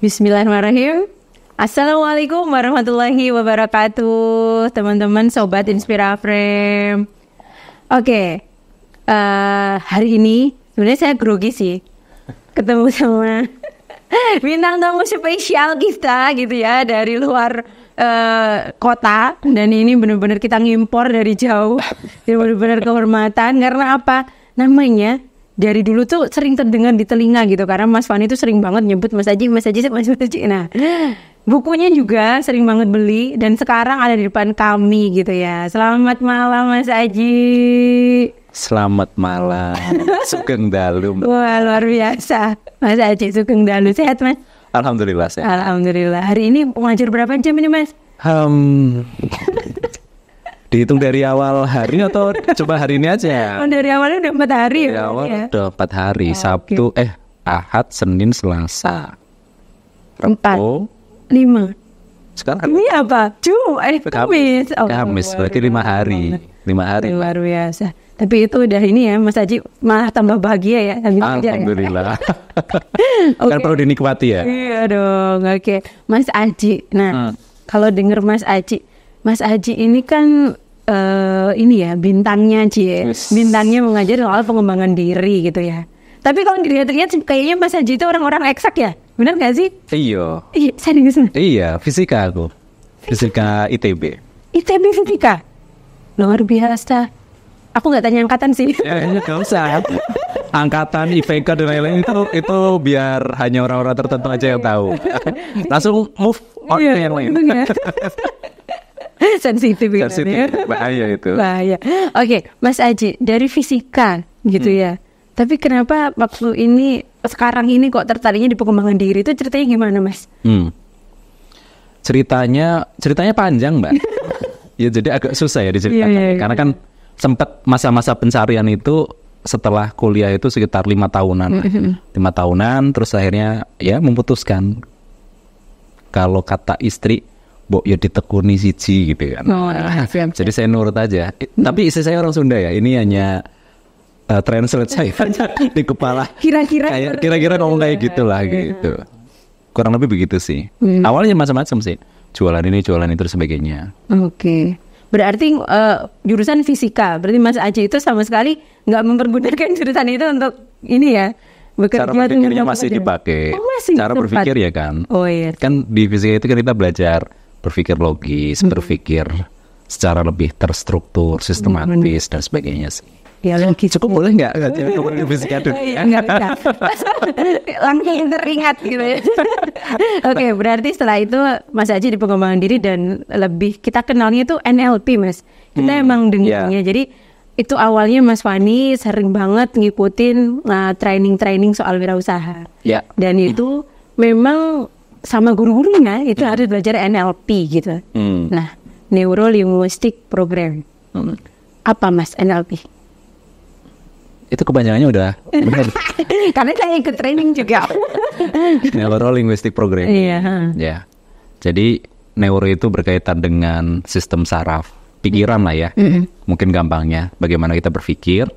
Bismillahirrahmanirrahim. Assalamualaikum warahmatullahi wabarakatuh, teman-teman sobat Inspiraframe. Oke, hari ini sebenarnya saya grogi sih ketemu sama bintang tamu spesial kita gitu ya dari luar kota, dan ini benar-benar kita ngimpor dari jauh. Ini benar-benar kehormatan karena apa? Namanya dari dulu tuh sering terdengar di telinga gitu, karena Mas Fani tuh sering banget nyebut Mas Aji. Nah, bukunya juga sering banget beli dan sekarang ada di depan kami gitu ya. Selamat malam Mas Aji. Selamat malam. Sugeng Dalu. Wah, luar biasa. Mas Aji Sugeng Dalu, sehat Mas? Alhamdulillah sehat. Alhamdulillah. Hari ini ngajar berapa jam ini Mas? Dihitung dari awal hari atau coba hari ini aja? Oh, dari awalnya udah 4 hari. Dari awal ya? udah 4 hari. Sabtu, Ahad, Senin, Selasa, 4, 5. Sekarang ini apa? Kamis. Oh, Kamis, berarti 5 hari. 5 hari. Luar biasa. Tapi itu udah ini ya, Mas Aji malah tambah bahagia ya. Alhamdulillah. Okay. Kan perlu dinikmati ya. Iya dong. Oke. Mas Aji. Nah, kalau denger Mas Aji ini kan ini ya bintangnya bintangnya mengajar soal pengembangan diri gitu ya. Tapi kalau dilihat-lihat kayaknya Mas Aji itu orang-orang eksak ya, benar nggak sih? Iya. Serius? Iya, fisika aku, fisika ITB. ITB fisika, luar biasa. Aku nggak tanya angkatan sih. Ya nggak usah. Angkatan, IPK dan lain-lain itu biar hanya orang-orang tertentu aja yang tahu. Langsung move on ke yang lain. Sensitif ya. Bahaya itu. Bahaya. Oke, Mas Aji dari fisika gitu ya. Tapi kenapa waktu ini sekarang ini kok tertariknya di pengembangan diri, itu ceritanya gimana Mas? Ceritanya panjang Mbak. Ya jadi agak susah ya diceritakan. Iya. Karena kan sempat masa-masa pencarian itu setelah kuliah itu sekitar 5 tahunan. 5 tahunan terus akhirnya ya memutuskan, kalau kata istri, Bok ya ditekuni siji gitu kan. Siap. Jadi saya nurut aja. Tapi istri saya orang Sunda ya. Ini hanya translate saya di kepala. Kira-kira ngomong kayak gitulah gitu. Kurang lebih begitu sih. Awalnya macam-macam sih. Jualan ini, jualan itu dan sebagainya. Oke. Berarti jurusan fisika. Berarti Mas Aji itu sama sekali nggak mempergunakan jurusan itu untuk ini ya. Cara berpikirnya masih dipakai. Cara berpikir ya kan. Oh iya. Kan di fisika itu kan kita belajar berpikir logis, berpikir secara lebih terstruktur, sistematis dan sebagainya sih. Ya logis. Cukup boleh nggak ngomongin fisika dulu? Nggak bisa. Langsung teringat gitu ya. Oke, berarti setelah itu Mas Aji di pengembangan diri dan lebih kita kenalnya itu NLP Mas. Kita emang dengarnya. Jadi itu awalnya Mas Fani sering banget ngikutin training soal wirausaha. Ya. Dan itu memang sama guru-gurunya itu harus belajar NLP gitu. Nah, Neuro Linguistic Program. Apa Mas NLP? Itu kepanjangannya udah benar. Karena saya ikut training juga. Neuro Linguistic Program. Iya. Ya. Jadi neuro itu berkaitan dengan sistem saraf, pikiran lah ya. Mungkin gampangnya bagaimana kita berpikir.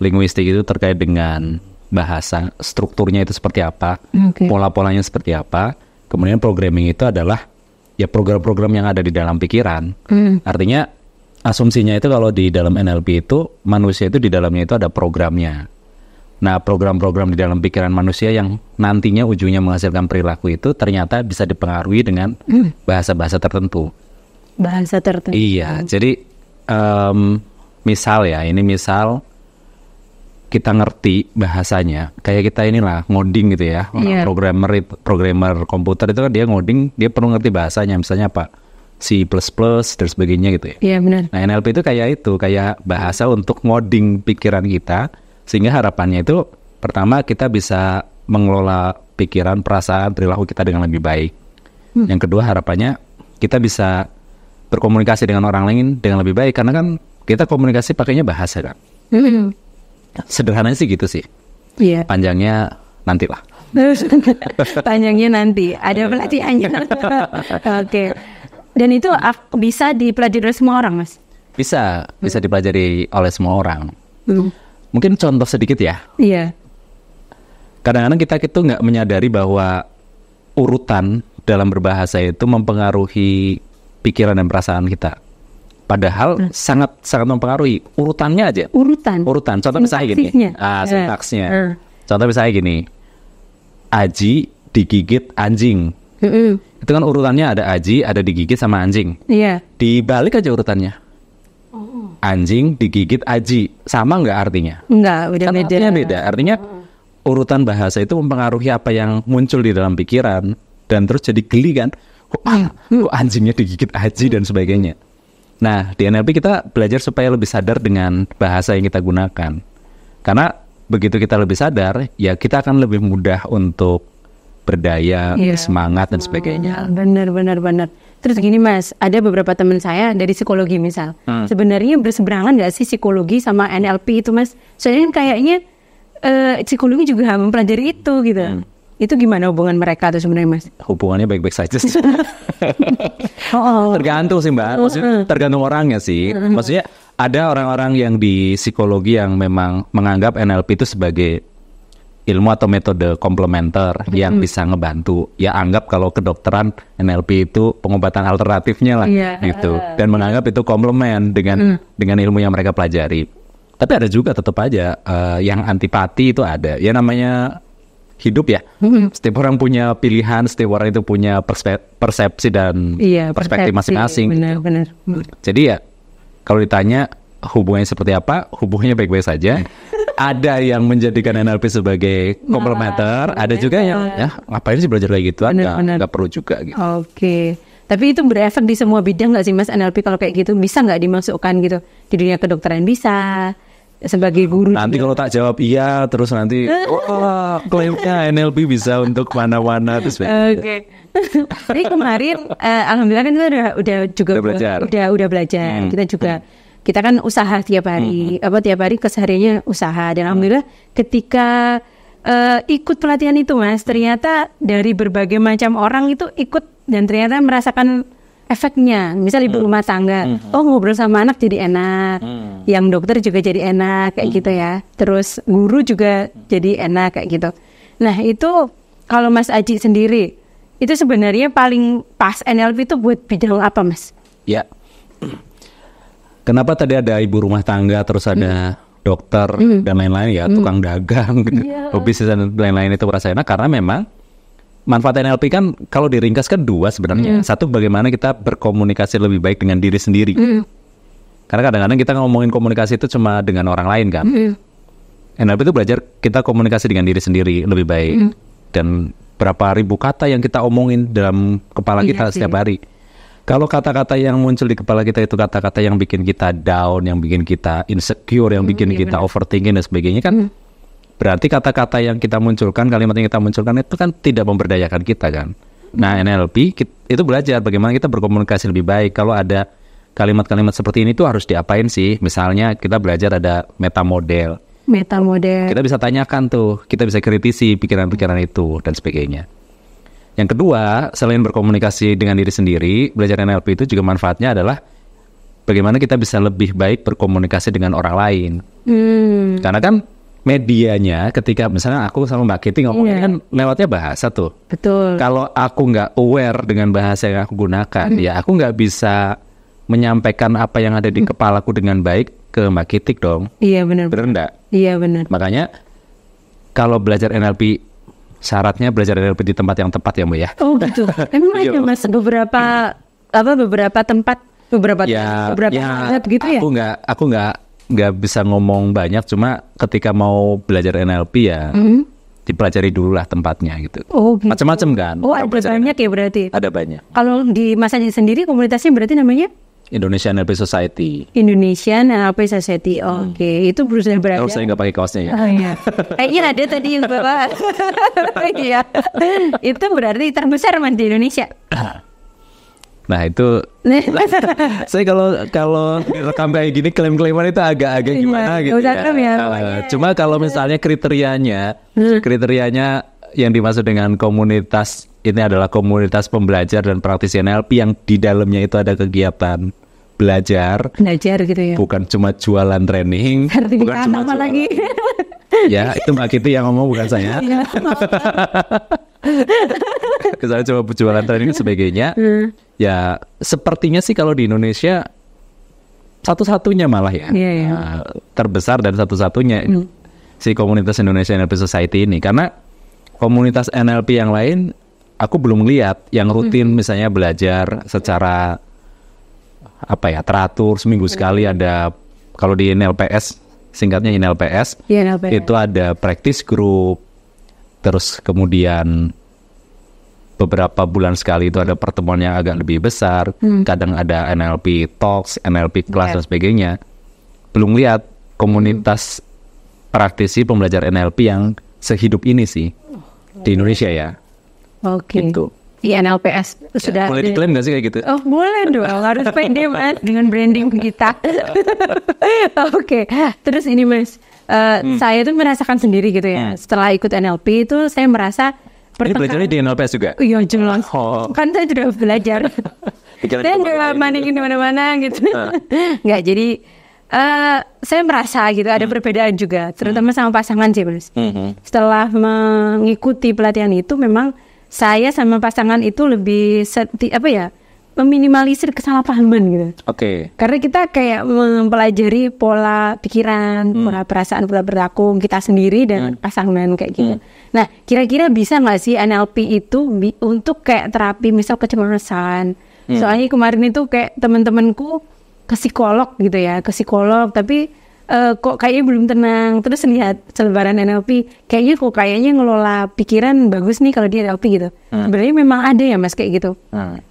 Linguistik itu terkait dengan bahasa, strukturnya itu seperti apa, pola-polanya seperti apa. Kemudian programming itu adalah ya program-program yang ada di dalam pikiran. Artinya asumsinya itu kalau di dalam NLP itu manusia itu di dalamnya itu ada programnya. Nah, program-program di dalam pikiran manusia yang nantinya ujungnya menghasilkan perilaku itu ternyata bisa dipengaruhi dengan bahasa-bahasa tertentu. Bahasa tertentu. Iya, jadi misal kita ngerti bahasanya, kayak kita inilah ngoding gitu ya. Programmer komputer itu kan dia ngoding, dia perlu ngerti bahasanya, misalnya apa? C++ dan sebagainya gitu ya. Iya benar. Nah, NLP itu kayak bahasa untuk ngoding pikiran kita, sehingga harapannya itu pertama kita bisa mengelola pikiran, perasaan, perilaku kita dengan lebih baik. Yang kedua harapannya kita bisa berkomunikasi dengan orang lain dengan lebih baik, karena kan kita komunikasi pakainya bahasa kan. Sederhananya sih gitu sih. Iya. Panjangnya nantilah. Panjangnya nanti ada pelatihannya. Oke. Dan itu bisa dipelajari oleh semua orang, Mas? Bisa dipelajari oleh semua orang. Mungkin contoh sedikit ya. Iya. Kadang-kadang kita itu nggak menyadari bahwa urutan dalam berbahasa itu mempengaruhi pikiran dan perasaan kita. Padahal sangat mempengaruhi urutannya aja. Urutan. Contoh misalnya gini. Sintaksnya. Contoh misalnya gini. Aji digigit anjing. Itu kan urutannya ada aji, ada digigit sama anjing. Iya. Dibalik aja urutannya. Anjing digigit aji, sama nggak artinya? Enggak, udah beda. Artinya beda. Artinya urutan bahasa itu mempengaruhi apa yang muncul di dalam pikiran dan terus jadi geli kan. Kok anjingnya digigit aji dan sebagainya. Nah, di NLP kita belajar supaya lebih sadar dengan bahasa yang kita gunakan. Karena begitu kita lebih sadar, ya kita akan lebih mudah untuk berdaya, semangat dan sebagainya. Benar. Terus gini Mas, ada beberapa teman saya dari psikologi misal. Sebenarnya berseberangan nggak sih psikologi sama NLP itu Mas? Soalnya kan kayaknya psikologi juga mempelajari itu gitu. Itu gimana hubungan mereka tuh sebenarnya Mas? Hubungannya baik-baik saja sih. Tergantung sih Mbak. Maksudnya tergantung orangnya sih. Maksudnya ada orang-orang yang di psikologi yang memang menganggap NLP itu sebagai ilmu atau metode komplementer yang bisa ngebantu. Ya anggap kalau kedokteran NLP itu pengobatan alternatifnya lah gitu. Dan menganggap itu komplement dengan ilmu yang mereka pelajari. Tapi ada juga tetap aja yang antipati itu ada. Ya namanya hidup ya. Setiap orang punya pilihan, setiap orang itu punya persepsi dan perspektif masing-masing. Benar. Jadi ya kalau ditanya hubungannya seperti apa, hubungannya baik-baik saja. Ada yang menjadikan NLP sebagai komplementer, ada juga yang ngapain sih belajar kayak gitu? Nggak perlu juga gitu. Oke. Tapi itu berefek di semua bidang nggak sih Mas NLP kalau kayak gitu? Bisa nggak dimasukkan gitu? Di dunia kedokteran bisa, sebagai guru. Nanti kalau tak jawab iya, terus nanti klaimnya NLP bisa untuk mana-mana terus. Oke. Jadi kemarin alhamdulillah kan kita udah belajar. Kita kan usaha tiap hari, tiap hari kesehariannya usaha. Dan alhamdulillah ketika ikut pelatihan itu Mas, ternyata dari berbagai macam orang itu ikut dan ternyata merasakan efeknya. Misal ibu rumah tangga, ngobrol sama anak jadi enak, yang dokter juga jadi enak kayak gitu ya. Terus guru juga jadi enak kayak gitu. Nah itu kalau Mas Aji sendiri, itu sebenarnya paling pas NLP itu buat bidang apa Mas? Ya. Kenapa tadi ada ibu rumah tangga, terus ada dokter dan lain-lain ya, tukang dagang, bisnis dan lain-lain itu merasa enak karena memang manfaat NLP kan kalau diringkas kan dua sebenarnya. Satu, bagaimana kita berkomunikasi lebih baik dengan diri sendiri. Karena kadang-kadang kita ngomongin komunikasi itu cuma dengan orang lain kan. NLP itu belajar kita komunikasi dengan diri sendiri lebih baik. Dan berapa ribu kata yang kita omongin dalam kepala kita setiap hari. Kalau kata-kata yang muncul di kepala kita itu kata-kata yang bikin kita down, yang bikin kita insecure, yang bikin kita overthinking dan sebagainya kan, berarti kata-kata yang kita munculkan, kalimat yang kita munculkan itu kan tidak memberdayakan kita kan. Nah NLP itu belajar bagaimana kita berkomunikasi lebih baik. Kalau ada kalimat-kalimat seperti ini tuh harus diapain sih? Misalnya kita belajar ada meta model. Kita bisa tanyakan tuh, kita bisa kritisi pikiran-pikiran itu dan sebagainya. Yang kedua, selain berkomunikasi dengan diri sendiri, belajar NLP itu juga manfaatnya adalah bagaimana kita bisa lebih baik berkomunikasi dengan orang lain. Karena kan medianya ketika misalnya aku sama Mbak Kitty ngomongnya kan lewatnya bahasa tuh. Betul. Kalau aku nggak aware dengan bahasa yang aku gunakan, ya aku nggak bisa menyampaikan apa yang ada di kepalaku dengan baik ke Mbak Kitty dong. Iya benar. Benar enggak? Iya benar. Makanya kalau belajar NLP, syaratnya belajar NLP di tempat yang tepat ya Mbak ya. Oh gitu. Emang ada Mas beberapa tempat gitu ya? Aku nggak bisa ngomong banyak, cuma ketika mau belajar NLP ya dipelajari dulu lah tempatnya gitu. Oh gitu. Macam-macam kan. Oh ada banyak ya berarti. Ada banyak. Kalau di Mas Aji sendiri komunitasnya berarti namanya? Indonesia NLP Society. Indonesian NLP Society. Oke. Itu berusaha berada. Kalau saya nggak pakai kaosnya ya. Oh iya. Kayaknya ada tadi yang bawa. Iya. Itu berarti terbesar Mas di Indonesia. Nah itu saya kalau rekam kayak gini klaim-klaiman itu agak gimana gitu ya. Cuma kalau misalnya kriterianya yang dimaksud dengan komunitas ini adalah komunitas pembelajar dan praktisi NLP yang di dalamnya itu ada kegiatan belajar gitu ya. Bukan cuma jualan training, bukan cuma lagi. Ya itu Mbak Kitty yang ngomong bukan saya. Misalnya coba jualan training dan sebagainya. Ya sepertinya sih kalau di Indonesia satu-satunya malah ya, terbesar dan satu-satunya si komunitas Indonesia NLP Society ini. Karena komunitas NLP yang lain aku belum lihat yang rutin misalnya belajar secara teratur, seminggu sekali ada. Kalau di NLPS, singkatnya NLPS, itu ada practice group, terus kemudian beberapa bulan sekali itu ada pertemuan yang agak lebih besar, kadang ada NLP Talks, NLP Class dan sebagainya. Belum lihat komunitas praktisi pembelajar NLP yang sehidup ini sih di Indonesia ya. Oke. Gitu. Di NLPS sudah. Boleh diklaim nggak sih kayak gitu? Oh boleh dong, harus pede Mas dengan branding kita. Oke. Terus ini Mas, saya tuh merasakan sendiri gitu ya. Setelah ikut NLP itu saya merasa ini belajarnya di NLPS juga? Iya jelas. Kan saya sudah belajar. Saya nggak mandingin di mana-mana gitu. Nggak, jadi saya merasa gitu ada perbedaan juga, terutama sama pasangan sih Mas. Setelah mengikuti pelatihan itu memang saya sama pasangan itu lebih meminimalisir kesalahpahaman gitu. Oke. Karena kita kayak mempelajari pola pikiran, pola perasaan, pola perilaku kita sendiri dan pasangan kayak gitu. Nah, kira-kira bisa nggak sih NLP itu untuk kayak terapi misal kecemasan? Soalnya kemarin itu kayak teman-temanku ke psikolog gitu ya, tapi kok kayaknya belum tenang. Terus lihat selebaran NLP, kayaknya ngelola pikiran bagus nih kalau di NLP gitu. Sebenarnya memang ada ya Mas kayak gitu.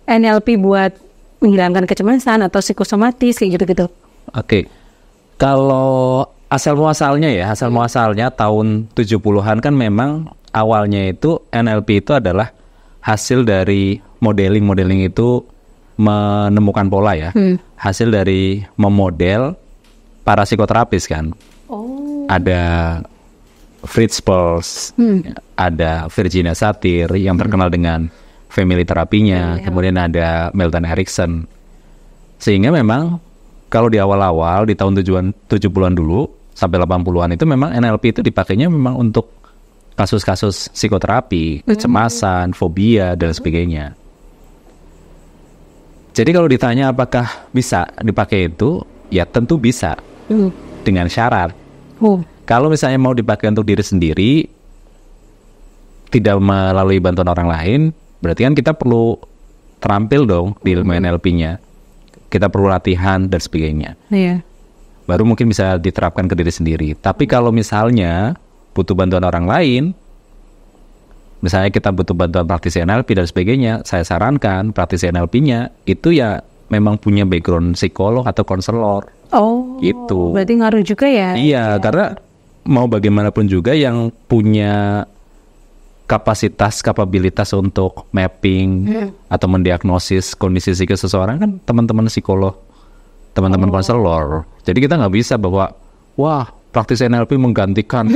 NLP buat menghilangkan kecemasan atau psikosomatis kayak gitu-gitu. Oke. Kalau asal muasalnya tahun 70-an kan memang awalnya itu NLP itu adalah hasil dari modeling itu menemukan pola ya. Hasil dari memodel para psikoterapis kan. Ada Fritz Perls, ada Virginia Satir yang terkenal dengan family terapinya, kemudian ada Milton Erickson. Sehingga memang kalau di awal-awal di tahun 70-an dulu sampai 80-an itu memang NLP itu dipakainya memang untuk kasus-kasus psikoterapi, kecemasan, fobia dan sebagainya. Jadi kalau ditanya apakah bisa dipakai itu, ya tentu bisa. Dengan syarat. Kalau misalnya mau dipakai untuk diri sendiri, tidak melalui bantuan orang lain, berarti kan kita perlu terampil dong di ilmu NLP-nya. Kita perlu latihan dan sebagainya. Baru mungkin bisa diterapkan ke diri sendiri. Tapi kalau misalnya butuh bantuan orang lain, misalnya kita butuh bantuan praktisi NLP dan sebagainya, saya sarankan praktisi NLP-nya itu ya memang punya background psikolog atau konselor. Gitu. Berarti ngaruh juga ya? Iya, karena mau bagaimanapun juga yang punya kapabilitas untuk mapping atau mendiagnosis kondisi psikis seseorang kan teman-teman psikolog, teman-teman konselor. Jadi kita nggak bisa bahwa wah praktisi NLP menggantikan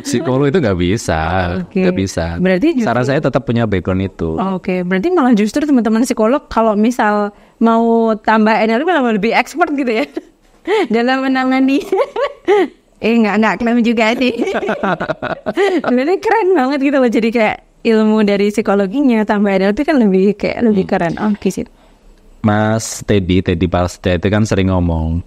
psikolog, itu nggak bisa, nggak bisa. Berarti saran saya tetap punya background itu. Berarti malah justru teman-teman psikolog kalau misal mau tambah NLP malah lebih expert gitu ya dalam menangani. Nggak klaim juga sih. Sebenarnya keren banget gitu loh. Jadi kayak ilmu dari psikologinya tambah NLP kan lebih keren. Sih. Mas Teddy Palsda itu kan sering ngomong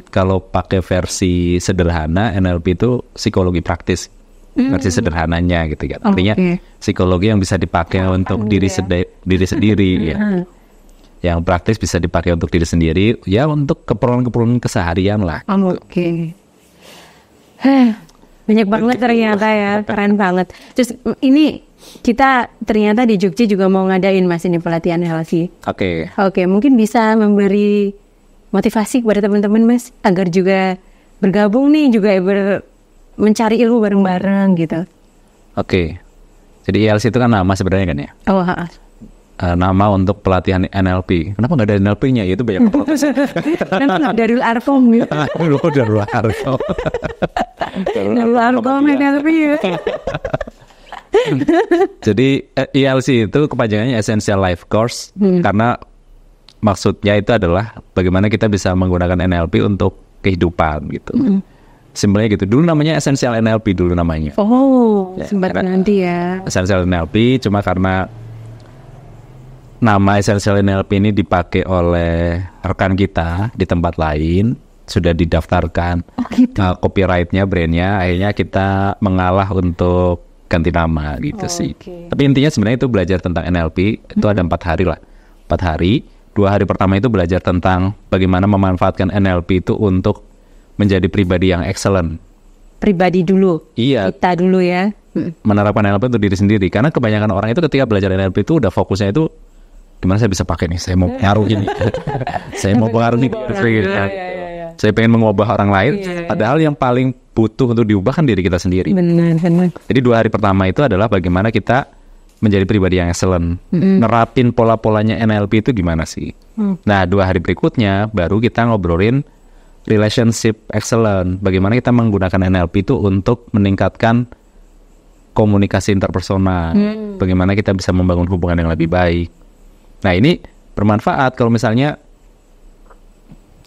kalau pakai versi sederhana NLP itu psikologi praktis, versi sederhananya gitu kan. Artinya psikologi yang bisa dipakai untuk diri sendiri ya. Yang praktis bisa dipakai untuk diri sendiri, ya untuk keperluan keseharian lah. Banyak banget ternyata ya, keren banget. Terus ini kita ternyata di Jogja juga mau ngadain Mas ini pelatihan NLP. Oke, mungkin bisa memberi motivasi kepada teman-teman Mas agar juga bergabung nih, juga mencari ilmu bareng-bareng gitu. Jadi ILC itu kan nama sebenarnya kan ya? Nama untuk pelatihan NLP. Kenapa nggak ada NLP-nya? Itu banyak protes. Kan Darul Arkom gitu. Darul Arkom. Darul Arkom NLP ya. Jadi ILC itu kepanjangannya Essential Life Course, karena maksudnya itu adalah bagaimana kita bisa menggunakan NLP untuk kehidupan gitu. Simpelnya gitu. Dulu namanya Essential NLP dulu namanya. Oh, Ya, sempat karena- nanti ya. Essential NLP cuma karena nama Essential NLP ini dipakai oleh rekan kita di tempat lain, sudah didaftarkan gitu. copyrightnya, brandnya, akhirnya kita mengalah untuk ganti nama gitu sih. Oke. Tapi intinya sebenarnya itu belajar tentang NLP itu ada 4 hari lah. 4 hari. 2 hari pertama itu belajar tentang bagaimana memanfaatkan NLP itu untuk menjadi pribadi yang excellent. Pribadi dulu. Iya, Kita dulu ya. menerapkan NLP untuk diri sendiri. Karena kebanyakan orang itu ketika belajar NLP itu udah fokusnya itu gimana saya bisa pakai nih, saya mau pengaruh ini, saya mau pengaruh nih, saya pengen mengubah orang lain. Padahal yang paling butuh untuk diubah kan diri kita sendiri. Benar. Jadi 2 hari pertama itu adalah bagaimana kita menjadi pribadi yang excellent. Nerapin pola-polanya NLP itu gimana sih? Nah 2 hari berikutnya baru kita ngobrolin relationship excellent. Bagaimana kita menggunakan NLP itu untuk meningkatkan komunikasi interpersonal. Bagaimana kita bisa membangun hubungan yang lebih baik. Nah ini bermanfaat kalau misalnya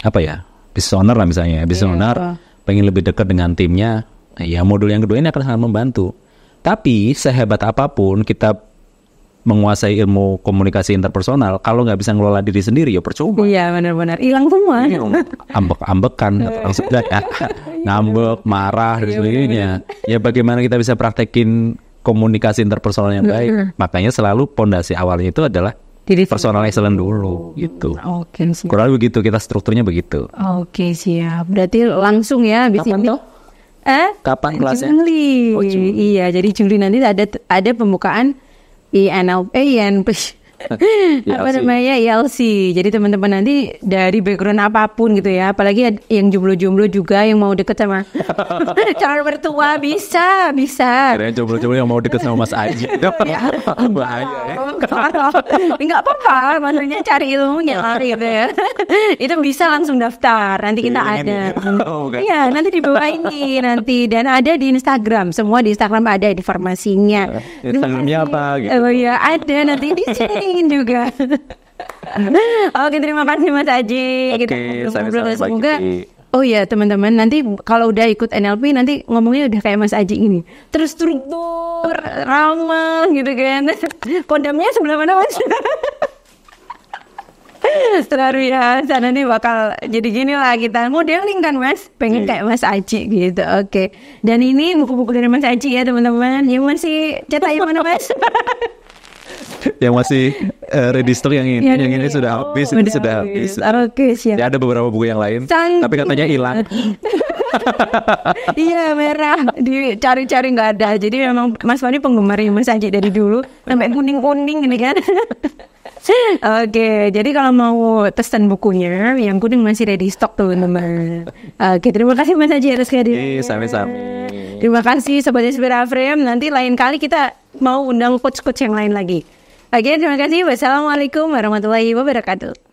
apa ya, business owner lah misalnya, business owner pengen lebih dekat dengan timnya, ya modul yang kedua ini akan sangat membantu. Tapi sehebat apapun kita menguasai ilmu komunikasi interpersonal, kalau nggak bisa ngelola diri sendiri ya percuma. Iya benar-benar hilang semua. Ambek-ambekan atau sudah ya, ngambek, marah dan sebagainya. Ya bagaimana kita bisa praktekin komunikasi interpersonal yang baik? Makanya selalu pondasi awalnya itu adalah Diri personal excellence dulu gitu. Oke, siap. Kurang lebih begitu, kita strukturnya begitu. Oke, siap. Berarti langsung ya habis Kapan ini. tuh? Kapan kelasnya? Juli. Oh, Juli. Iya, jadi Juli nanti ada pembukaan INP. Apa namanya ILC. Jadi teman-teman nanti dari background apapun gitu ya, apalagi yang jomblo-jomblo juga yang mau deket sama calon mertua bisa. Kira-kira jomblo-jomblo yang mau deket sama Mas Aji. Bahaya ya. Nggak apa-apa, maksudnya cari ilmunya gitu ya. Itu bisa langsung daftar. Nanti kita ada. Iya, nanti di bawah ini nanti, dan ada di Instagram. Semua di Instagram ada informasinya. Instagramnya apa gitu? Oh iya, ada nanti di sini juga. Oke, terima kasih Mas Aji. Oke, Kita ngobrol-ngobrol. sama-sama, Semoga Kiki. oh ya teman-teman, nanti kalau udah ikut NLP nanti ngomongnya udah kayak Mas Aji ini, terstruktur, ramah gitu kan. Kodamnya sebelah mana Mas? Luar biasa, nanti bakal jadi gini lah kita modeling kan Mas, pengen kayak Mas Aji gitu. Oke, dan ini buku-buku dari Mas Aji ya teman-teman. Yang masih cetak yang mana Mas? Yang masih register yang ini, yang ini sudah habis, itu sudah habis. Oke, siap. Ya ada beberapa buku yang lain, Cantik. tapi katanya hilang. Iya, merah, dicari-cari nggak ada. Jadi memang Mas Fani penggemar Mas Aji dari dulu sampai kuning-kuning ini kan. Oke, jadi kalau mau pesan bukunya, yang kuning masih ready stock tuh teman-teman. Oke, terima kasih Mas Aji atas kehadirannya. Sami-sami. Terima kasih Sobat Inspira Frame. Nanti lain kali kita mau undang coach-coach yang lain lagi. Oke, terima kasih. Wassalamualaikum warahmatullahi wabarakatuh.